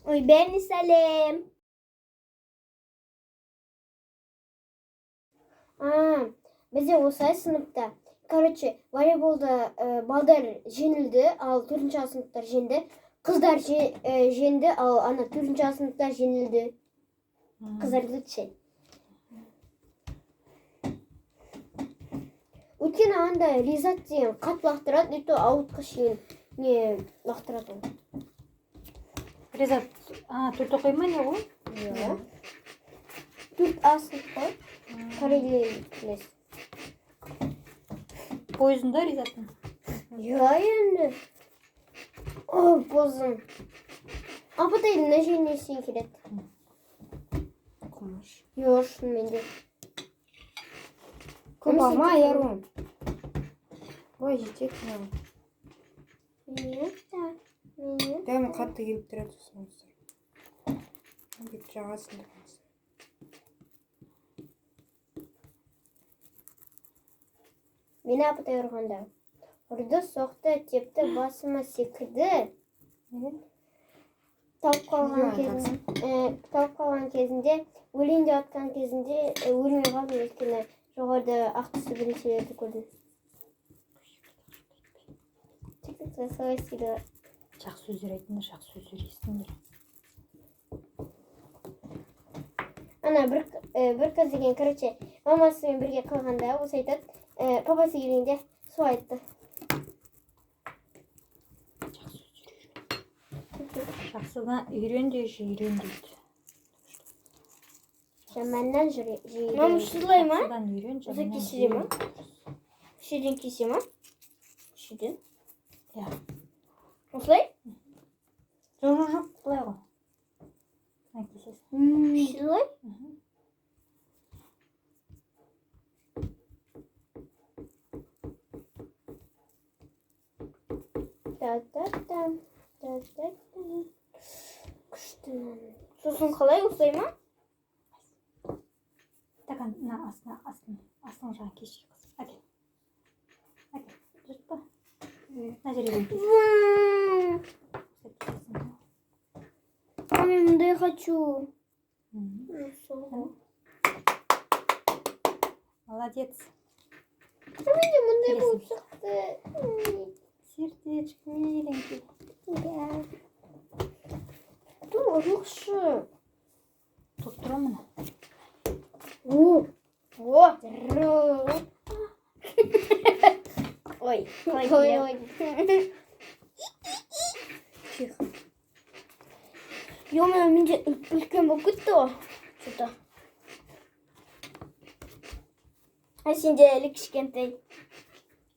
Oy ben Salim. Bize Osay sınıfta. Короче, voleybolda balдар yenildi. Al 4. sınıflar yendi. Kızlar yendi. Al ana 4. sınıflar yenildi. Kızlar şey. Өйткені анда Ризат деген қат лақтырады, и то ауытқа шейін не лақтырады ол. Ризат, төрт оқи ма не ғой? Иә. 4А сынып қой. Корей тілес. Пойызында Ризаттың? Иә енді. О, бозым. Апатайды мына жеріне істеген келеді. Құмыш. Жоқ, шынымен де. Kopama yarım. Vay çiçek ne? Devamlı katı gelip duruyorsunuz. Bir çağırsın. Meni apatay urganda. Urdi so'qdi, tepdi, bosima sekdi. Topib qolgan kezinde, o'ling deyotgan kezinde o'lmay qoldim o'tkani. Жоғарыда ақтысы біріншілерді көрдім. Чек-чек солай істейді. Жақсы сөздер айтыңдар, жақсы сөздер естіңдер. Ана бір қыз деген, короче, мамасымен бірге қалғанда осы айтады, папасы келгенде су айтты. Жақсыдан үйрен дейші, үйрен дейді. Жаманнан жүйрен. Мама шыдылай ма? Жақсыдан үйрен, Осы жаманнан кесіре ма? жүйрен. Шеден кесе ма? Шеден? Иә. Осылай? Жоқ, былай ғой. Кесесің. Шыдылай? Күшті. Сосын қалай осылай ма? Такан, астына жағын кешір қыз. Әкел. Жұртпа. Мына жерге кесесің. Мама, мындай хочу. Молодец. Менде мындай болып шықты. Сердечко миленький. Да. Жақсы. Топ тұра мұны. О, здорово. Ой. Тихо. Ё-моё, менде үлкен болып кетті ғой. Что-то. Сенде әлі кішкентай.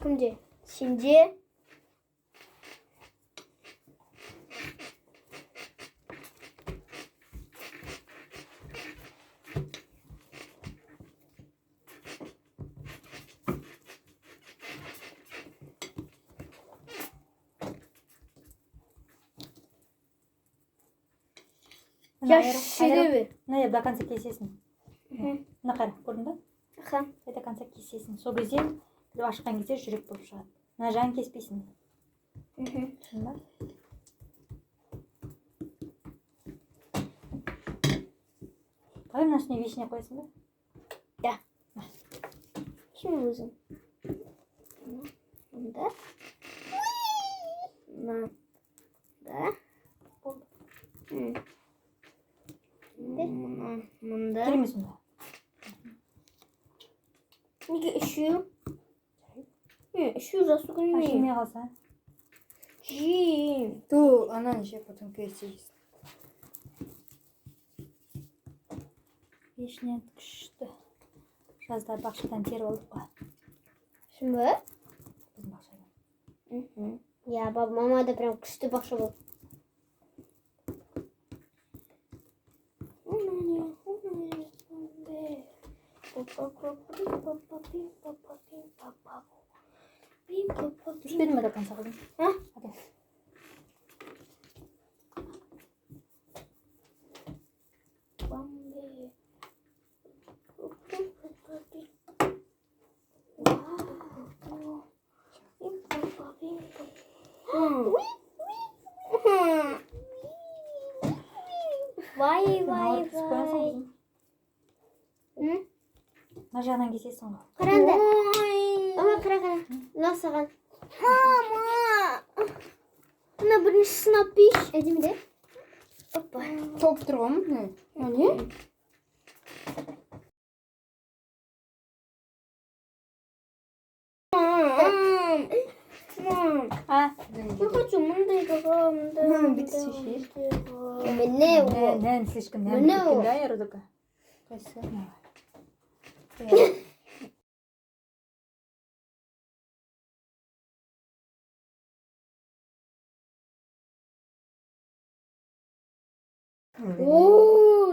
Кімде? Сенде? Мына до конца кесесің. Мына қара, көрдің бе? До конца кесесің. Сол кезде ашқан кезде жүрек болып шығады. Мына жағын кеспейсің. Шын ба? Қалай мына үстіне вишня қоясың ба? Да. Кім өзің? Мында. Мында. Мында. Келмес мұнда. Неге үшеу? Үшеу жасы күніне. Жемей қалса. Жейм. То ананы жеп потом кесесің. Вишня күшті. Жазда бақшадан теріп алдық қой. Шын ба? Біздің бақшадан. Я, мама да прям күшті бақша болды. Түспедің бе до конца қызым? Hadi. Vay Ağır vay kısıp koyarsın vay. kızım. Hı? Mына жағынан кесесің ғой. Karanda. Vay. Ama kara. Nasıl kan? Mama. Mına birinci sınıf piş. Edimi de. Hoppa. Top тұрғанмын ne? Ne? Мам. А, Я хочу мындай бітсі шеш. Ne o? Нән слишком нән Міне кеткен ол. да, Ердікі. Қайсы? Oo.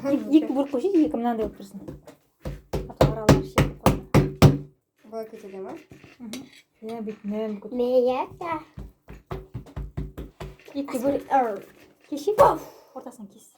Екі бұрып қойшы, екі мынандай болып тұрсын. Ата аралар шетіп қойды. Былай кетеді ма? Иә, бүйтіп нән бүкіт. Ne ya? Екі бір кешек. Ортасынан кес.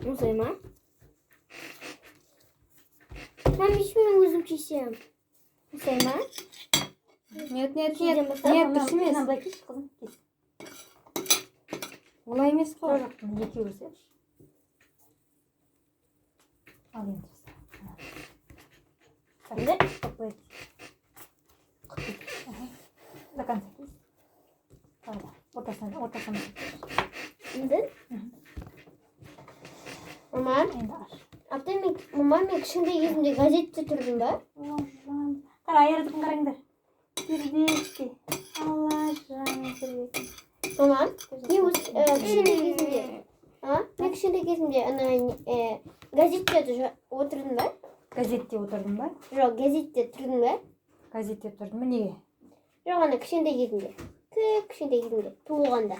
Uzay mı? Мам, еще мен өзім шешем. Uzay mı? Нет, нет, нет. Нет, дұрыс емес. Мынаны былай кеш, қызым, кес. Олай емес Сол қой. жақтан екеуі өсерші. Ал енді жаса. Қандай? Тоқпайды. До конца кес. Тағы да. Ортасынан. Енді? Mama. Енді аш. Aptal mı? Mama mı kışında gezimde gazete tuturdun da? Қара, айырдықын қараңдар. Сердечки. Алла жан сердечки. Mama. Ne o kışında gezimde? Ha? Ne kışında gezimde ana gazete oturdun da? Газетте отырдым ба? Yok gazete tuturdun da? Газетте отырдым ба? Неге? Yok ana kışında gezimde. Kışında gezimde. Tuğanda.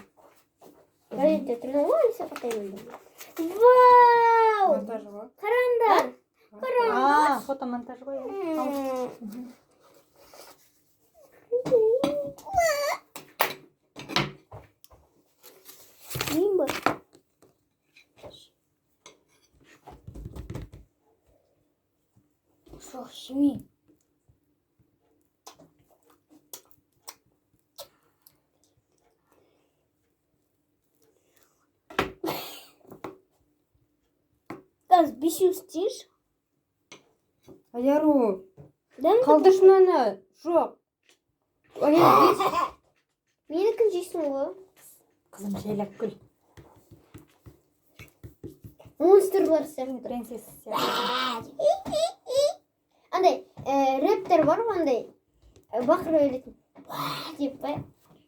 Gazete tuturdun mu? Neyse katayım. Vau! Монтаж ғой. Karanda. А, фотомонтаж ғой. Ал. Neyim bu? Шоқ жемей. Gaz bir şey istiyor. Аяру. Қалдыр. Қалдыршы мынаны. Жоқ. Аяр. Meni kim jeysin o? Қызым жайлап күл. Monsterlar sen. Принцесса сияқты. Anday raptor var mı anday? Bakır öyle. Deyip be.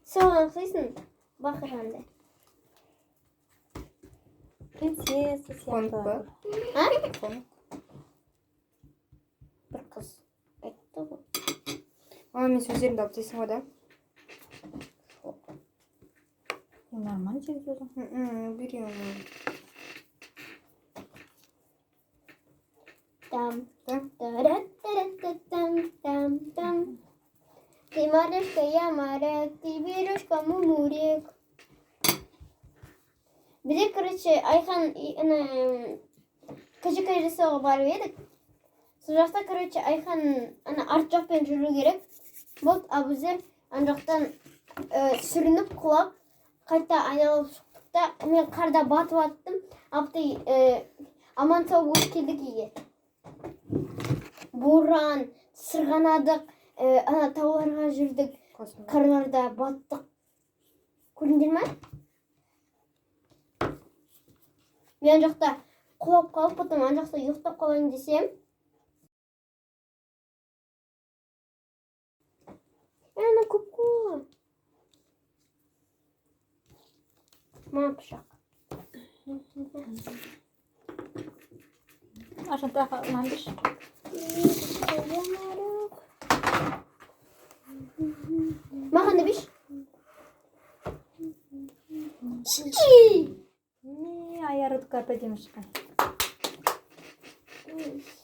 Soğan kıysın. Bakır anday. Принцесса Фонд сияқты. ба? Ha? Фонд. Bir kız. Ayıptı bu. Мама, мен сөздерімді алып тастайсың ғой да? Нормально жерде өзің. Бери оны. Там. Да? Там. Ты марешка, я марек, ты берешка, мумурек. Bir de короче Ayhan küçük ayrısı barып едік. Сол жақта короче Ayhan арт жақпен жүру керек. Болды, ал біздер ана жақтан сүрініп құлап қайта айналып шықтық та мен қарда батып аттым. Аптай аман сау болып келдік үйге. Боран, сырғанадық, ана тауларға жүрдік, Қосым. қарларда баттық. Көрдіңдер ме? Мен ана жақта құлап қалып, потом ана жақта ұйықтап қалайын десем. Ана көп қой. Мама пышақ. Ашын тағы мынаны берші. Маған да беш. Не, айарыдық әп әдемі шыққан.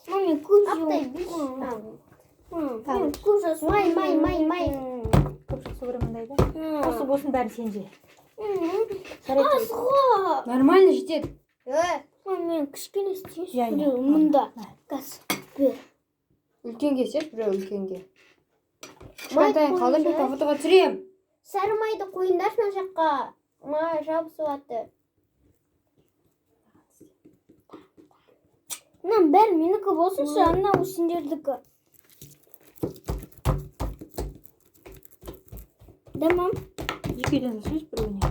Мам, мен көп Аптай жеймін. беш. Мен көп жасым. Май. Көп жақсы көремін мындайды. Осы болсын бәрін сен же. Жарайды. Азға. Нормально жетеді. Мен кішкене істейінші. Иә, иә. Біреу мұнда. Газ. Бір. Үлкенге сеп, біреу үлкенге. Кішкентайын қалдыр, мен фотоға түсірем. Сары майды қойындаршы мына жаққа. Май жабысып атты. Мынам бәрі менікі болсыншы, анау сендердікі. Тамам. Екеуден сөз біреуіне.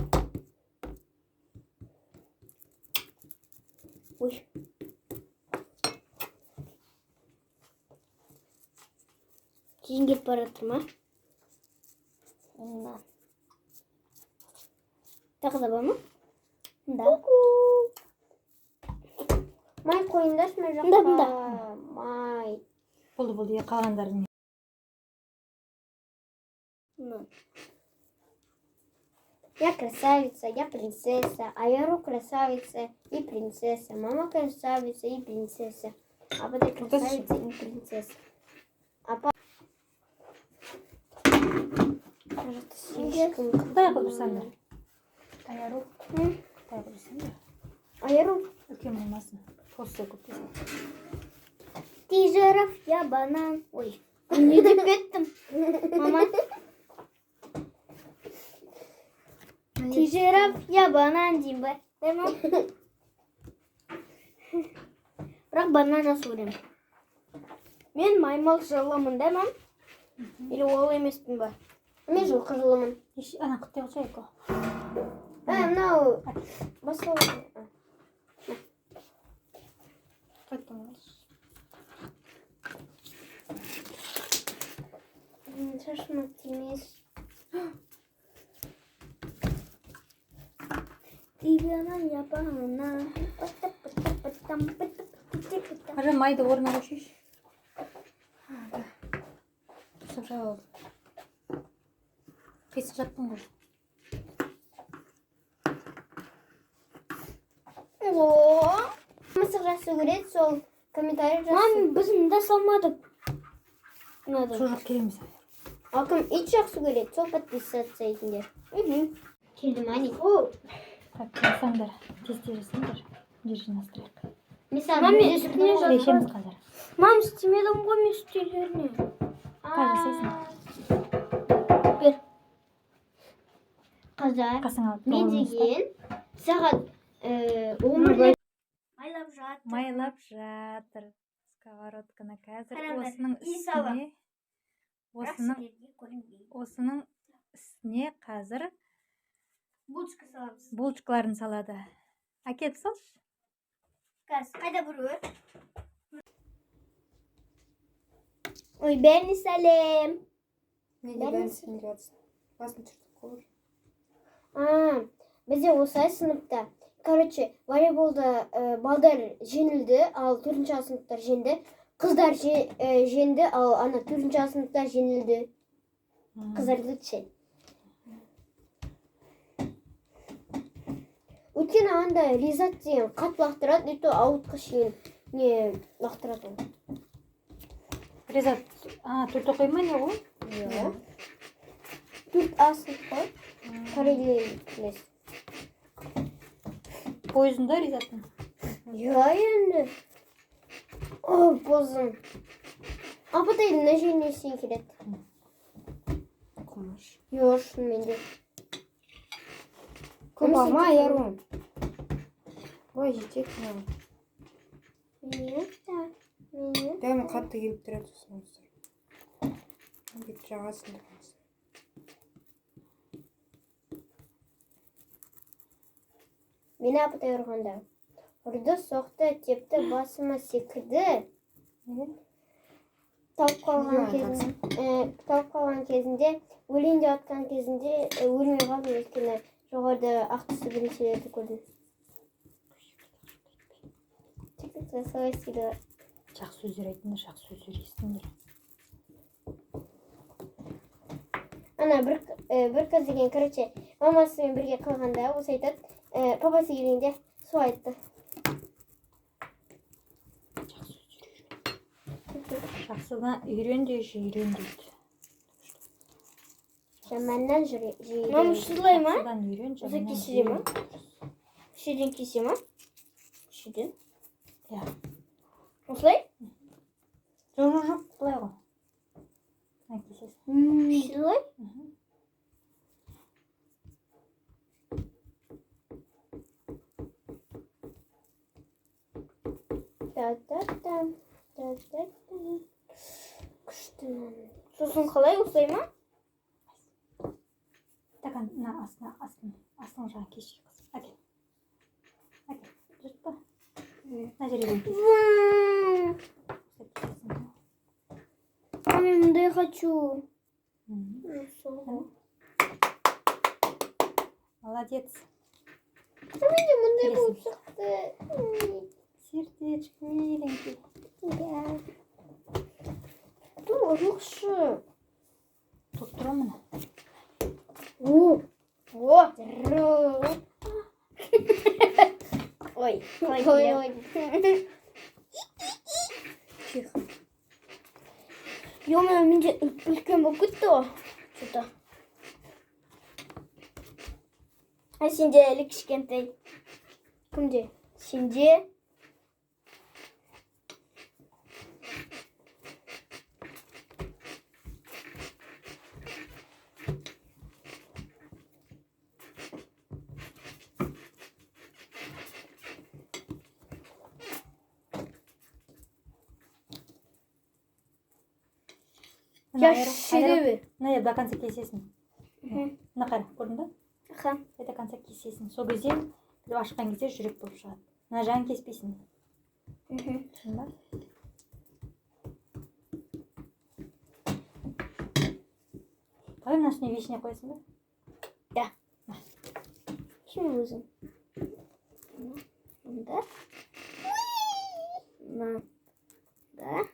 Ой. Кейін келіп бара жатыр ма? Тағы да бар ма? Да. Май қойындаршы мына Мында, жаққа. Май. Болды, қалғандарын. Я красавица, я принцесса, а я Ру красавица и принцесса. Мама красавица и принцесса. А папа красавица и принцесса. А папа... Кажется, слишком... Қытай қылып тұрсаңдар. Аяру. Қытай қылып тұрсаңдар. А я Ру... Үлкен болмасын. Осы көп десең. Ты жираф, я банан. Ой, не деп кеттім. Мама. Ты жираф, я банан деймін ба? Тамам. Бірақ банан жақсы көремін. Мен маймыл жылымын, тамам. Или ол емеспін ба? Мен жыл қызылымын. Ана қытай қылшайық қой. Мынау... Басқа... Қайттың олайшы. Шашыма тимес. Ты банан, я банан. Қажа майды орнына қойшайшы. Тұрсып жауып. Қисық жаттың ғой. Мысық жақсы көреді, сол комментарий Мам, жазсын. біз мында салмадық. Надо. Сол жоқ келеміз. А кім ит жақсы көреді, сол подписаться етіңдер. Келдім, Ани. Так, жасаңдар. Тесте жасаңдар. Жер жинастырайық. Мысалы, Маме, біз үстіне жаз. Шешеміз қазір. Мам, істемедім ғой мен үстелеріне. Қай жасайсың? Бер. Қыздар, Қасыңа алып. мен доғырыңыз деген сағат 11-де Майлап жат. Майлап жатыр. Сковородканы қазір Қараңдар, осының иіс алам. осының үстіне қазір Булочка саламыз. булочкаларын салады. Әкеліп салшы. Газ, қайда біреу? Ой, бәріне сәлем. Неге бәрін сендіріп жатсың? Басын түртіп қойыр. бізде осылай сыныпта. Короче, волейболда балдар жеңілді, ал 4-ші сыныптар жеңді. Қыздар жеңді, ал ана 4-ші сыныптар жеңілді. Қыздарды ше. Өткен анда Ризат деген қат лақтырады, ето ауытқы шейін не лақтырады ол. Резат, төрт оқи ма не ғой? Иә. 4А сынып қой. Коррейлер емес. Пойызында Резаттың. Иә енді. О, бозым. Апатай мына жеріне сен келеді. Құмаш. Жоқ, шынымен де. Көп алма, Аяру. Ой, жетек мынау. Мені. Дәмі қатты келіп тұрады сосын осылар. Бүйтіп жағасын да. Мені апатай ұрғанда. Ұрды, соқты, тепті, басыма секірді. Тауып қалған кезінде, өлейінде атқан кезінде өлмей қалдым, өйткені жоғарыда ақ түсті біріншелерді көрдім. Тек-тек солай істейді. Жақсы сөздер айтыңдар, жақсы сөздер естіңдер. Ана бір қыз деген, короче, мамасымен бірге қалғанда осы айтады. Папасы келгенде су айтты. жақсыдан үйрен дейші, үйрен дейді. Жаманнан Мама шылай ма? Жақсыдан үйрен, Осы жаманнан кесіре ма? үйрен. Шеден кесе ма? Шеден. Иә. Осылай? Жоқ, былай ғой. Мына кесесің. Шылай? Күшті. Сосын қалай осылай ма? Стакан, мына астың жағын кесші қыз. Әкел. Әкел. Жұртпа. Мына жерге кес. Мама, мындай хочу. Молодец. Менде мындай Келесің. болып шықты. Сердечко миленький. Да. Dur жақсы. Тұра мына. О. Ой, Ой. Тихо. Ё-моё, менде үлкен болып кетті ғой. Что-то. А сенде әлі кішкентай. Кімде? Сенде. Я шедевр. Мына до конца кесесің. Мына қара, көрдің ба? Аха. До конца кесесің. Сол кезде ашқан кезде жүрек болып шығады. Мына жағын кеспейсің. Түсіндің ба? Давай мына үстіне вишня қоясың ба? Да. Кім өзің? Мында. Мында.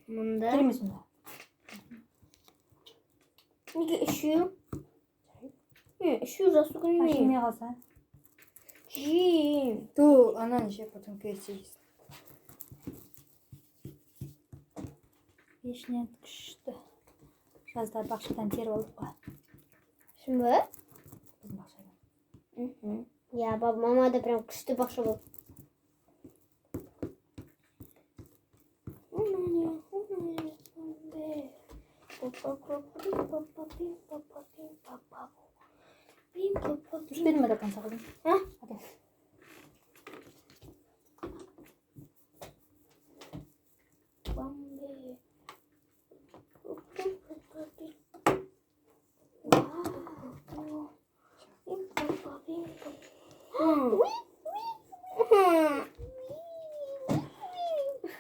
Мында. Келмес мұнда. Неге үшеу? Үшеу жасы күнме. Жемей қалса. Жейм. То ананы жеп потом персейсің. Вишня күшті. Жазда бақшадан теріп алдық қой. Шын ба? Біздің бақшадан. Я, мама да прям күшті бақша болды. Түспедің ба до конца қызым? А? Әкел.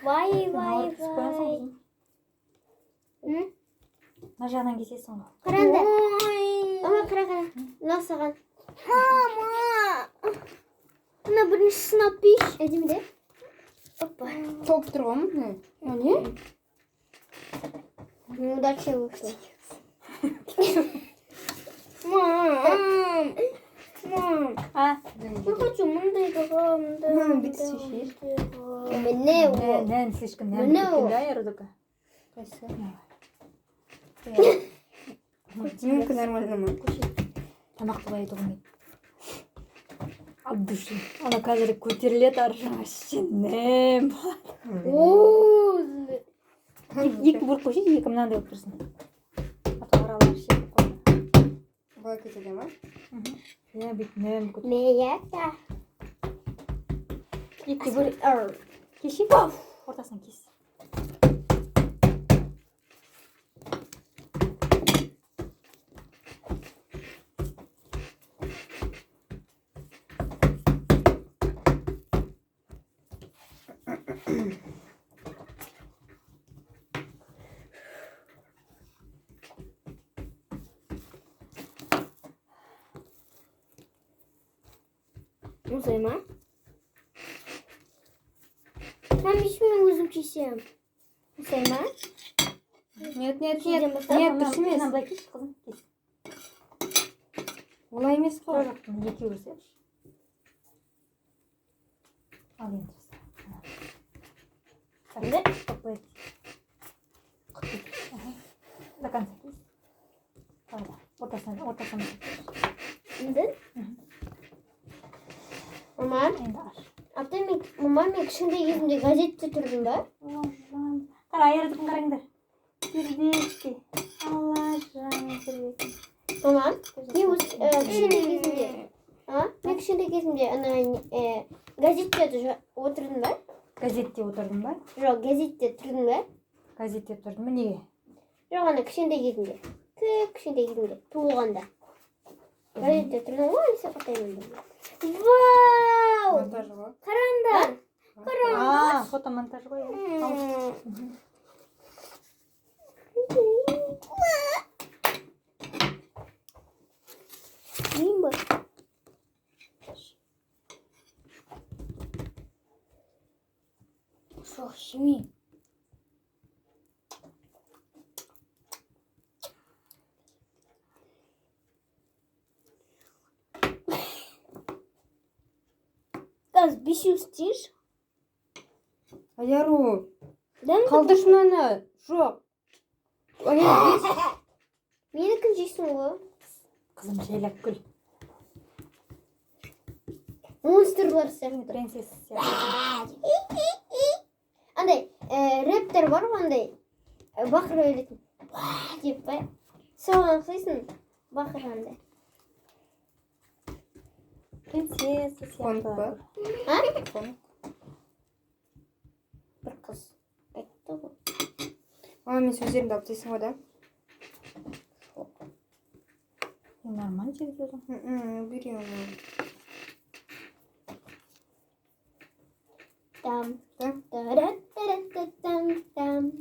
Vay Ауырып түсіп қоясың vay. қызым. Мына жағынан кесесің ғой. Қараңды. Ой. Мама қара. Мына саған. Мама. Мына бірінші сынап пеш. Әдемі де? Опа. Топ тұрғым. Не? Удачи вышло. Мам. Мам. А? Я хочу мындайдыға, Бітсеші. Міне о. Нән слишком нән Міне кеткен о. да ердікі. Қайсы? Давай. Мүмкін нормально ма? Тамақты былай тұғын. От души. Ана қазір көтеріледі ар жағы ішінен. Ооо. Екі бұрып қойшы, екі мынандай болып тұрсын. Ата аралар шеп қойды. Былай кетеді ма? Я бит нән көтер. Меяка. Екі бұрып. Кеші. Ортасынан кес. Осылай ма? Мам, мен өзім кесем. Осылай ма? Нет, нет, Сиден нет. бастап, Нет, Мына дұрыс емес. былай кеш қызым. Кес. Олай емес қой. Жоқ, екеуі өсерші. Ал енді. Інде? Тоқпайды. До конца кес. Тағы да. Ортасына. Інде? Мама, Енді аш. мама мен кішкентай кезімде газетте тұрдым ба? Ожан. Қара айырдықын қараңдар. Тербетті. Алла жан тербетті. Мама, мен кішкентай кезімде, мен кішкентай кезімде ана газетте отырдым ба? Газетте отырдың ба? Жоқ, газетте тұрдым ба? Газетте тұрдың ба? Неге? Жоқ, ана кішкентай кезімде. Кішкентай кезімде, туылғанда. Газетте тұрдым ғой, Алиса Қатаймын. Вау! Монтаж ғой. Қараңдар. Фотомонтаж ғой. Мен ба? Жоқ, жемеймін. Газ, бесеу істейінші? Аяру. Дәмді Қалдыршы мынаны. Жоқ. Аяру, бес. Менікін жейсің ғой. Қызым жайлап күл. Монстрлар сияқты. Принцесса сияқты. Андай, рэптер бар ғой андай. Бақыр өлетін. Деп ба? Соған ұқсайсың. Бақыр андай. Принцесса Фонк ба? сияқты. Фонк. Бір қыз. Айтты ғой. Мен сөздерімді алып тастайсың ғой да? Нормально сөйлесің. Бери оны. Там. Да?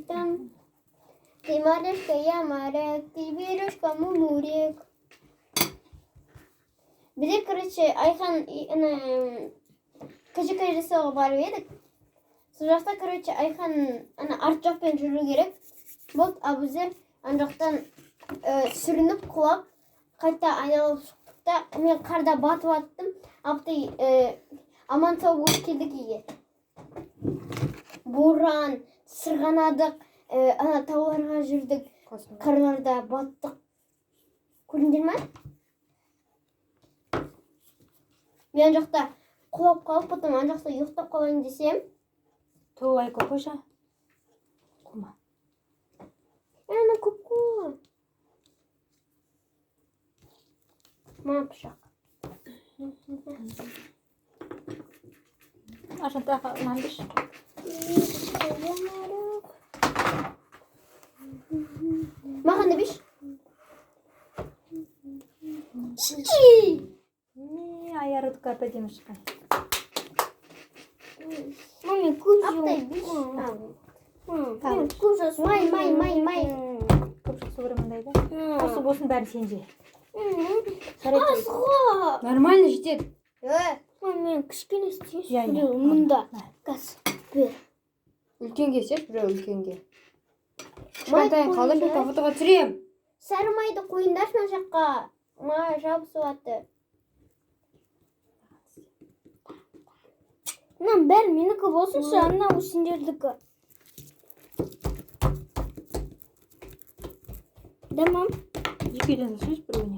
Там. Ты марешка, я моряк, ты бережка, мурек. Бізде, короче, Айхан КЖК жасауға барып едік. Сол жақта, короче, Айхан арт жақпен жүру керек. Болды, а біздер ана жақтан сүрініп құлап, қайта айналып шықтық та, мен қарда батып аттым. Аптай аман сау болып келдік үйге. Боран, сырғанадық, ана тауларға жүрдік, қарларда баттық. Көрдіңдер ме? Мен жақта құлап қалып, потом ана жақта ұйықтап қалайын десем. Туай көп қойша. Қума. Ана көп қой. Мама пышақ. Ашынта мандыш. Маған да беш. Аярды капа демі шыққан. Маме, көз Аптай жоқ. беш. Көз жасы. Май. Көп жақсы көремін дайды. Осы болсын бәрін сен же. Асға. Нормально жетеді. Мен кішкене істейінші. Иә, иә. Мұнда. Газ. Бер. Үлкенге істеп, біреу үлкенге. Кішкентайын қалдырып, фотоға түсірем. Сары майды қойындаршы мына жаққа. Май жабысып атты. Мынам бәрі менікі болсыншы, анау сендердікі. Да, мам? Екеуден сөз біреуіне.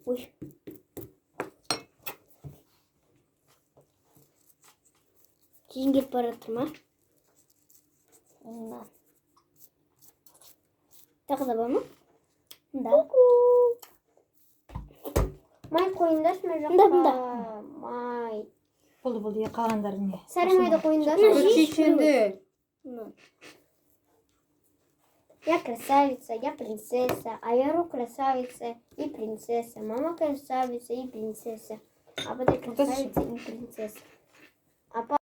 Ой. Кейін кетіп бара жатыр ма? Да. Тағы да бар ма? Да. Май қойындаршы мына жаққа. Бұнда. Май. Болды, қалғандары не? Сары майды қойындаршы. Шешенді. Я красавица, я принцесса. Аяру красавица и принцесса. Мама красавица и принцесса. Апа ты красавица и принцесса. Апа.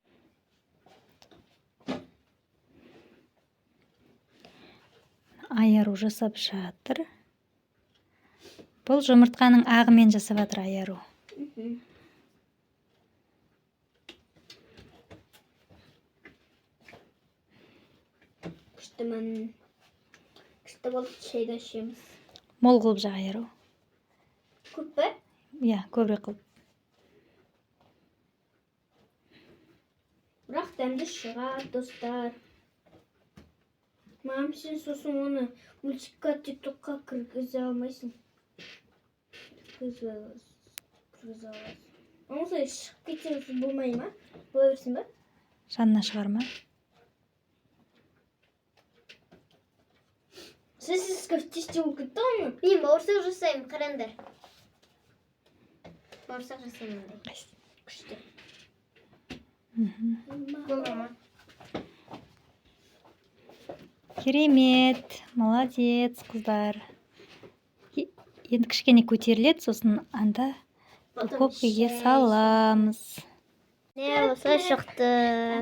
Аяру жасап жатыр. Бұл жұмыртқаның ағымен жасап жатыр аяру. Күшті болып шайды ішеміз. Мол қылып жақ аяру. Көп пе? Иә, көбірек қылып. дәмді шығады, достар. Мам, сен сосын оны мультикқа, тиктокқа кіргізе алмайсың. Кіргізе аласың. Осылай шығып кетсе болмай ма? Бола берсін ба? Жанына шығарма. Сосиска в тесте болып кетті ғой. Мен бауырсақ жасаймын, қараңдар. Бауырсақ жасаймын ондай. Күшті. Болды ма? Керемет, молодец, қыздар. Енді кішкене көтеріледі, сосын анда духовкаға саламыз. Не, осылай шықты.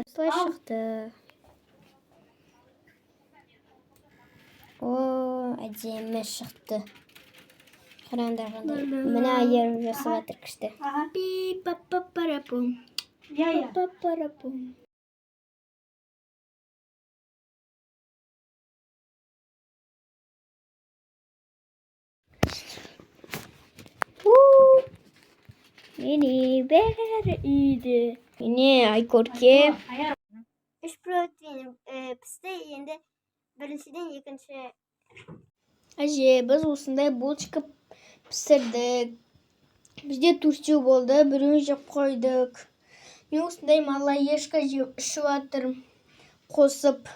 Осылай шықты. О, әдемі шықты. Қараңдар қандай. Мына айырым жасап жатыр күшті. Пи-па-па-пара-пум. Па-па-пара-пум. Mini beri iyiydi. Mini ay korke. Üç protein piste енді біріншіден екінші. Әже, біз осындай булочка пісірдік. Бізде төртеу болды, біреуін жеп қойдық. Мен осындай малаешка жеп ішіп жатырмын қосып.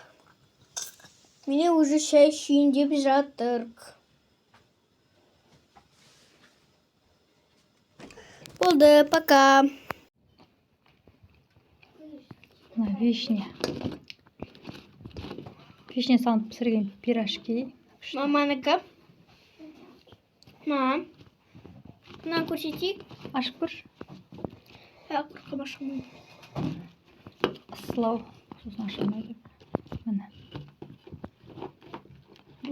Міне уже шай ішейін деп жатырмық. Болды, пока. Вишня. Вишня салып пісірген пирожки. Маманікі. Мам. Мына көрсетейік. Ашып көрші. Қырқым ашамын. Ысылау. Сосын ашылмайды. Міне.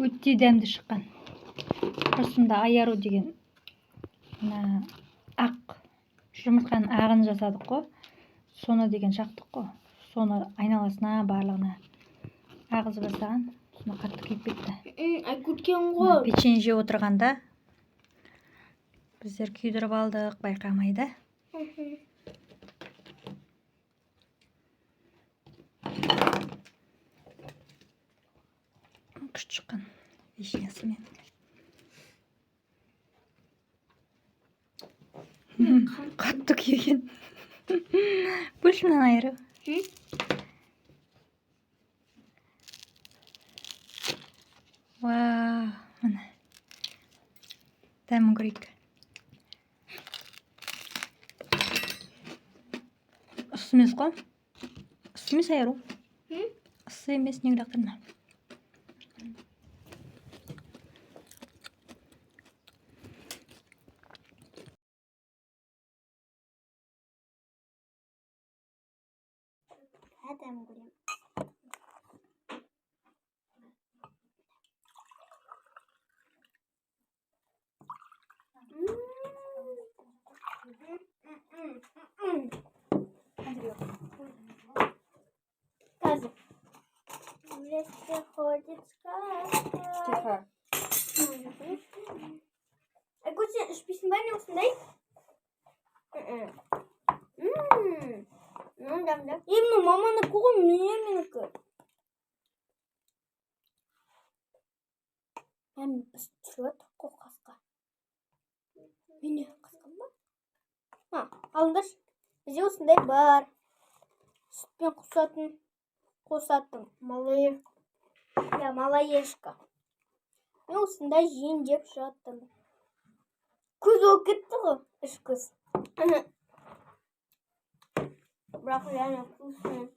Өте дәмді шыққан. Расында айару деген ақ жұмыртқаның ағын жасадық қой. Соны деген жақтық қой. Соны айналасына барлығына ағызып жасаған. Соны қатты күйіп кетті. Көткен ғой. Печенье жеп отырғанда біздер күйдіріп алдық, байқамайды. Күшті шыққан вишнясымен. Қатты күйген. Бөлшімнен айыру. Вау, міне. Дәмін көрейік. Ысы емес қой. Ысы емес айыру. Ысы емес, неге лақтырма. Әдем көрем. Казы. Вместе ходит сказка. Көте, ішпейсің ба не осындай? Дәмді. Емні маманы қоғым, менікі. Мен біз түсіріп қоқасқа. Мені қасқан ба? Алыңдар. Бізде осындай бар. Сүтпен қосатын. Малаешка. Мен осындай жейін деп жаттым. Көз ол кетті ғой, іш көз. Бірақ реально вкусно.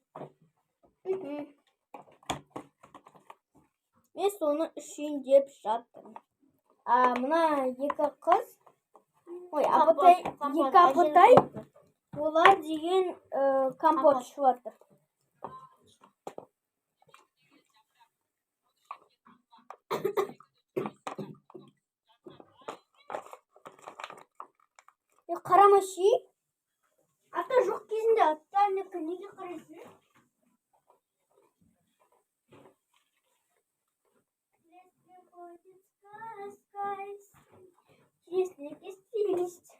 Мен соны ішейін деп жаттым. Мына екі қыз, екі апытай, олар деген компот ішіп жатыр. Қарама ши. Ата жоқ кезінде ата неге қарайсың? Если есть,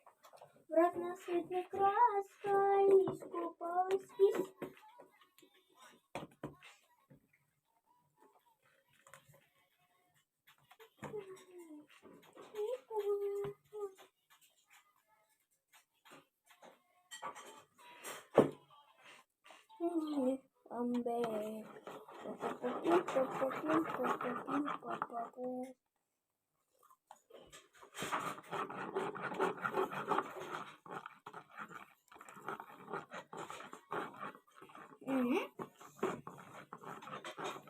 в разноцветной краской искупалась весь. be.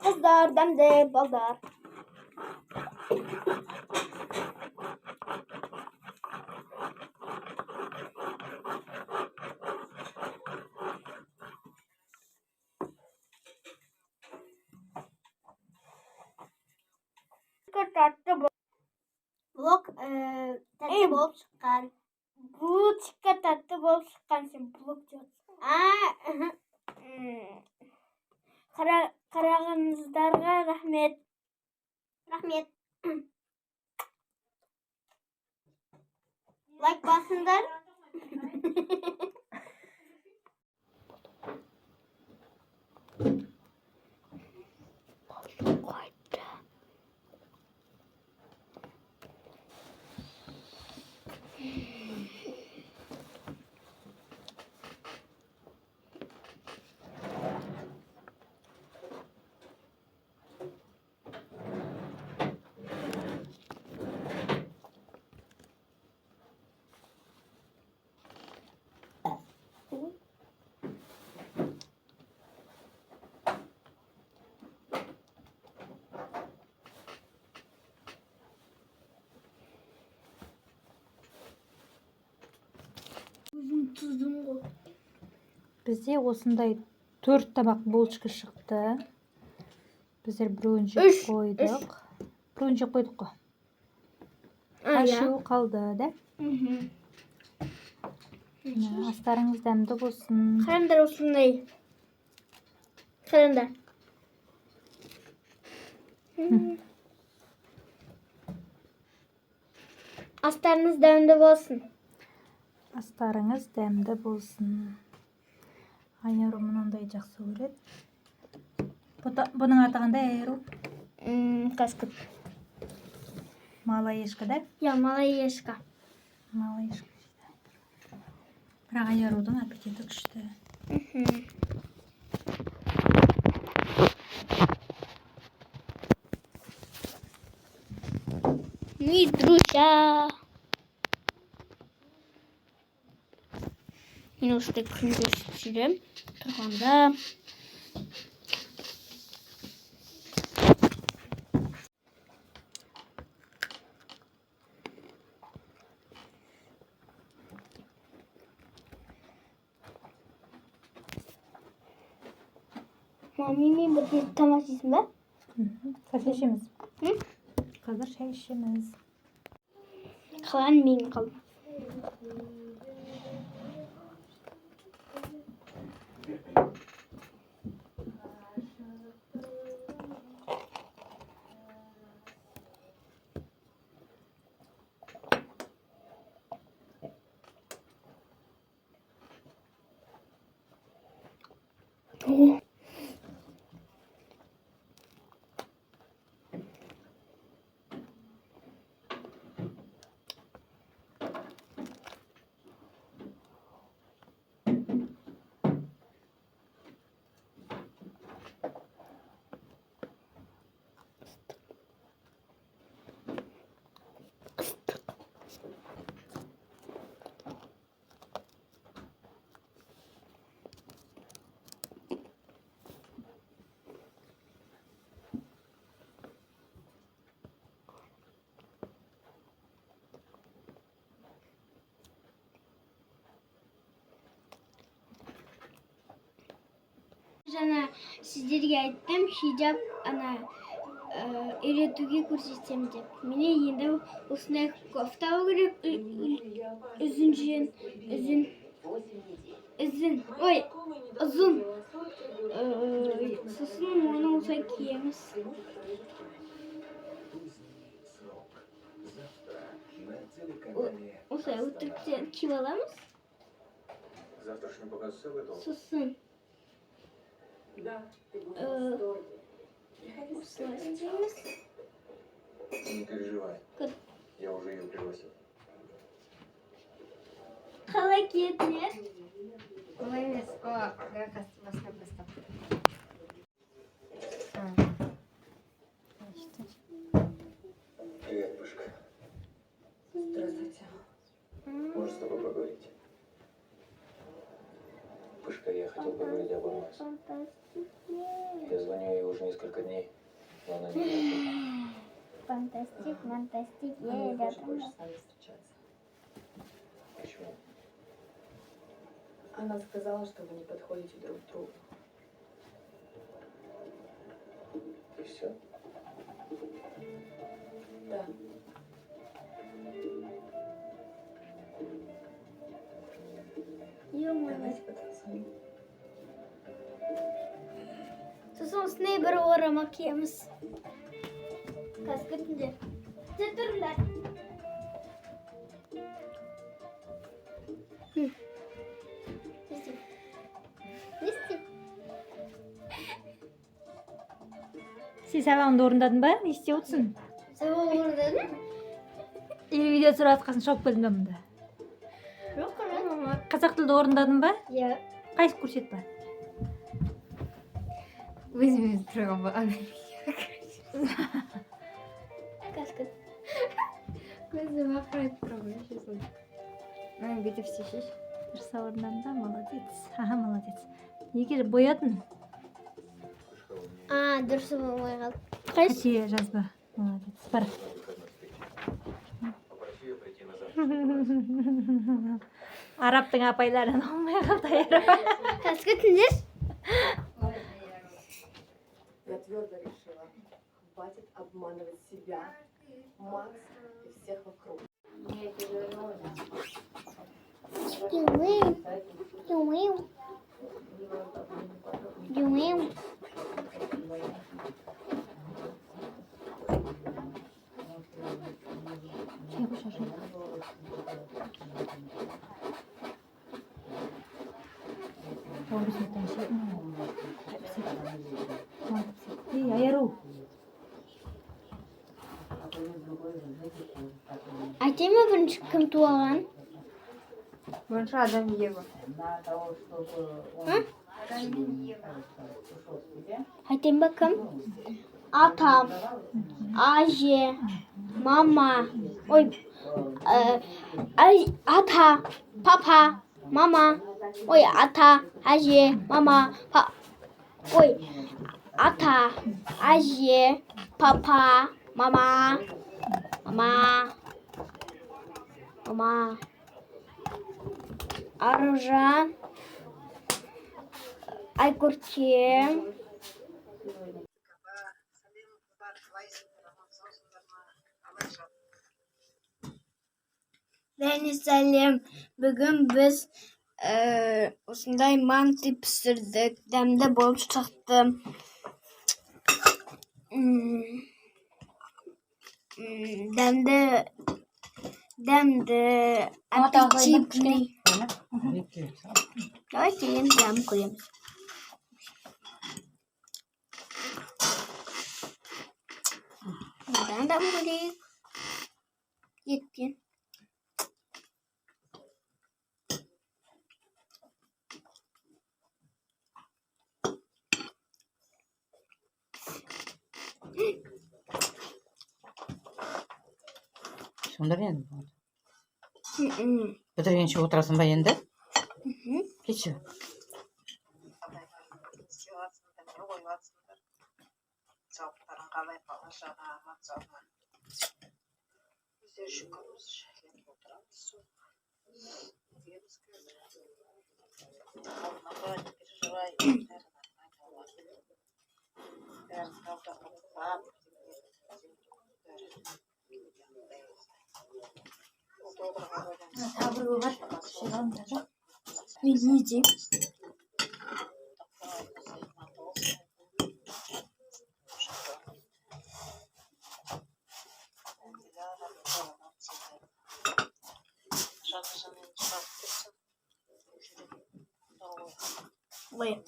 Kızlar demde baldar. Blok tatlı bol çıkan. Bu çıkan tatlı bol çıkan sen blok diyorsun. Қарағаныңыздарға рахмет. Рахмет. Лайк басыңдар. Tuzum ғой. Бізде осындай 4 табақ булочка шықты. Біздер біреуін жеп қойдық. Біреуін жеп қойдық қой. Ашуы қалды, да? Астарыңыз дәмді болсын. Қараңдар осындай. Қараңдар. Астарыңыз дәмді болсын. Астарыңыз дәмді болсын. Айару мынандай жақсы көреді. Бұның аты қандай Айару? Каскет. Малаешка, да? Я, малаешка. Малаешка. Бірақ Айарудың аппетиті күшті. Ми друзья. Мен осындай күнде жүрем. Тұрғанда. Мамимен бірге тамақ жейсің ба? Қазір ішеміз. Қазір шай ішеміз. Қалған мен қалдым. Жаңа сіздерге айттым, хиджаб үйретуге көрсетсем деп. Міне енді осындай кофта алу керек, ұзын. Сосын оны осылай киеміз. Осылай өтіріктен киіп аламыз. Сосын осылай істейміз. Не переживай. Я уже ее пригласил. Қалай киетінер? Олай емес. Басқа. Здравствуйте. Может, с тобой поговорить? Пышка, я хотел поговорить об Алмазе. Я звоню ей уже несколько дней, но она не отвечает. Фантастик, фантастик, Она не хочет больше с нами встречаться. Почему? Она сказала, что вы не подходите друг другу. И все? Да. Давайте потанцуем. Сосын осындай бір орамал киеміз. Қазір күтіңдер. Сен тұрыңдар. Сен сабағыңды орындадың ба? Не істеп отырсың? Сабақ орындадың? Или видео түсіріп жатқасын шауып келдің ба мұнда? Жоқ, мама. Қазақ тілді орындадың ба? Иә. Қайсы көрсет ба? Өзімен тұрған ба? Қазір күт. Көзі бақырайып тұр ғой, шешін. Мына бүйтіп істешеш. Дұрыс орындадың ба? Молодец. Аха, молодец. Неге боядың? Пышка, у меня Дұрысы болмай қалды. Қате жазба. Молодец. Бар. на выходной встреча. Попроси ее прийти на завтра. Арабтың апайларын алмай қалды айырып. Қазір күтіңдер. Я твердо решила, хватит обманывать себя, Макс и всех вокруг. Ей, айару. Айтайын ба бірінші кім туалған? Бірінші адам Ева. Айтайын ба кім? Атам, әже, мама, ой, ата, папа, мама, ой, ата, әже, мама, ой, ата, әже, папа, мама, Аружан, Айгурче, сәлем. Бүгін біз осындай манты пісірдік. Дәмді болып шықты. Дәмді, аппетитный. Давайте енді дәм көреміз. Одан дәм көрейік. Еттен. Сонда енді болады. Бітіргенше отырасың ба енді? Кетші. Жауаптарын қалай бала жаңа аман біздер жүгіміз енді отырамыз не переживай, бәрі нормально болады. Бәрін қабылдап Видите? Ой.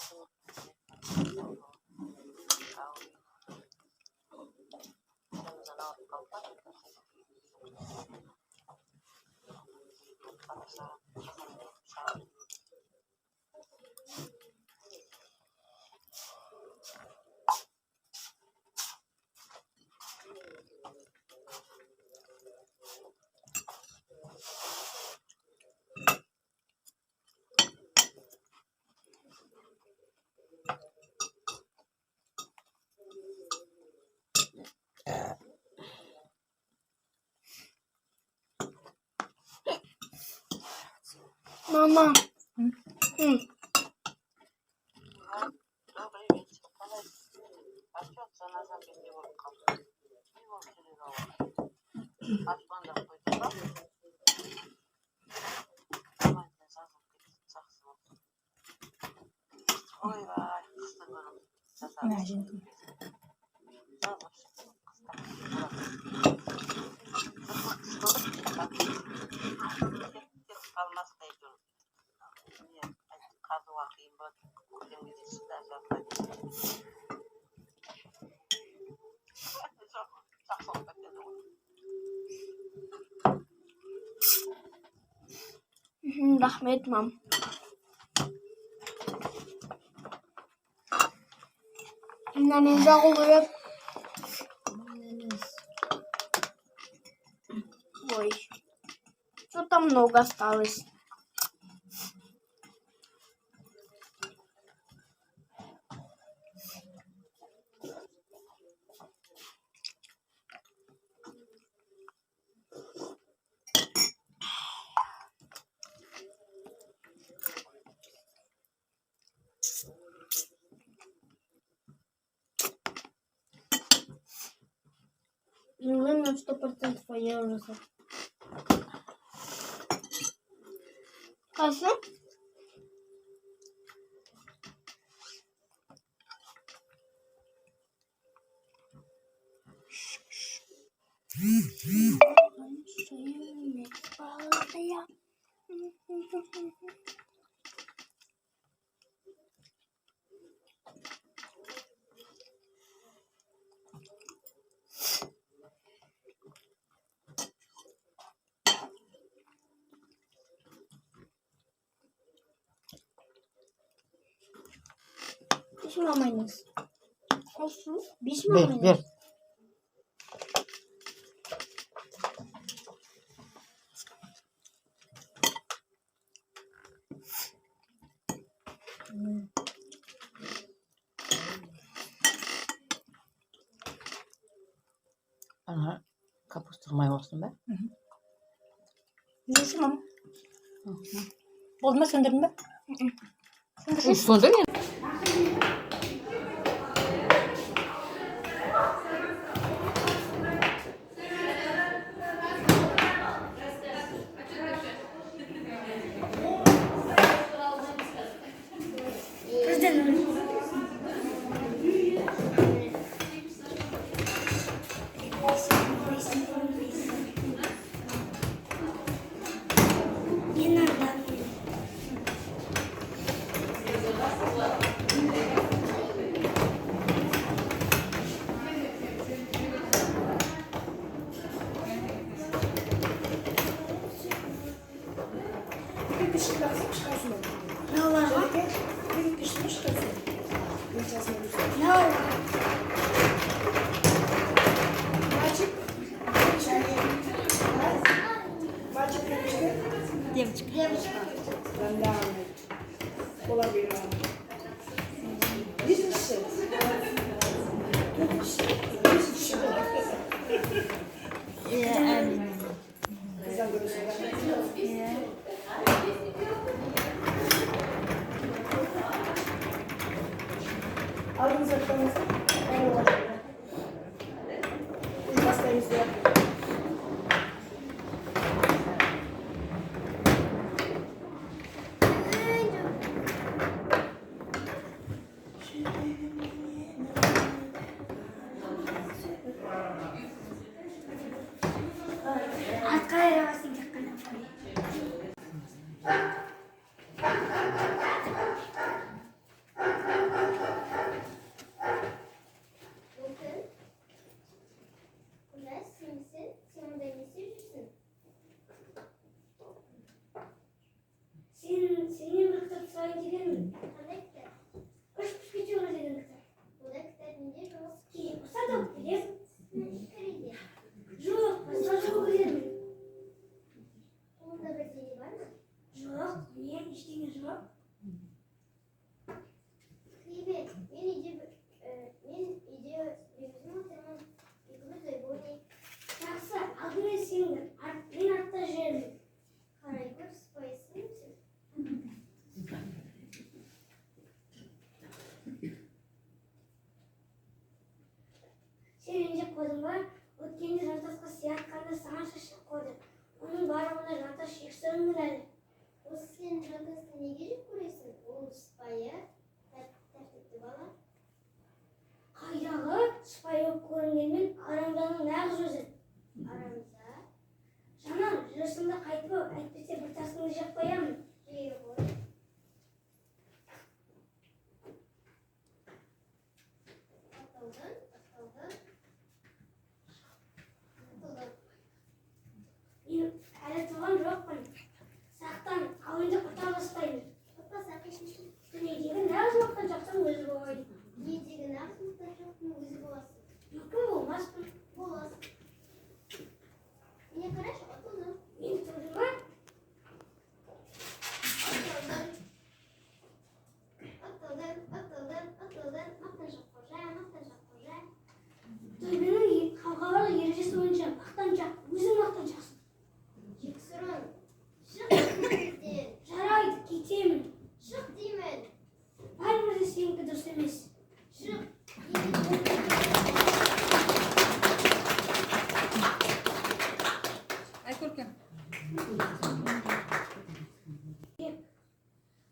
Mama. Добрый вечер. Қалай? Отчет санасам бенде болып қалды. Не болып келеді ол? Аспанда қойды ба? Аманден жазылып кетті. Жақсы болды. Ойбай, қысты көріп жасадым. Жазылып шықты. Кетіп қалмастай жүр. Қазуға қиын болады. Көктемге шыда жазға жақсы болып кетеді ғой. Рахмет, мам. Мынаны жағу керек. Ой. Что-то много осталось. Наверное, 100% я уже знаю. Кайсы? Биш мамайныз. Биш Ver, мамайныз. ver. Ana kapustuk mayvasın be. Жейсің, мама? Болды ма, сөндірдің бе? Söndür ya. Девочка. Aldınız ekranınızı. Ben ulaşıyorum. Biz hastayız diye. Senin doktor sana girer mi? Hoş bir şey olacak doktor. Ki, sen doktor ya? Yok, sen çok girer mi? Yok, niye işiniz yok? Жақсы, алдымен сен мен атта жібердім.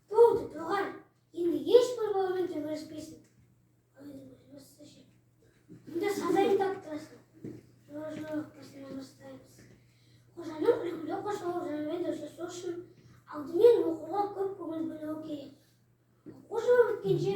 Болды, доғар. Енді ешбір баламен төбелеспейсің. Мұнда сазайын таптырасың. Жоқ, бастаймыз. Қожаның үлгілі қожалығымен достасу үшін алдымен оқуға көп көңіл бөлуі керек. Оқу жылы біткенше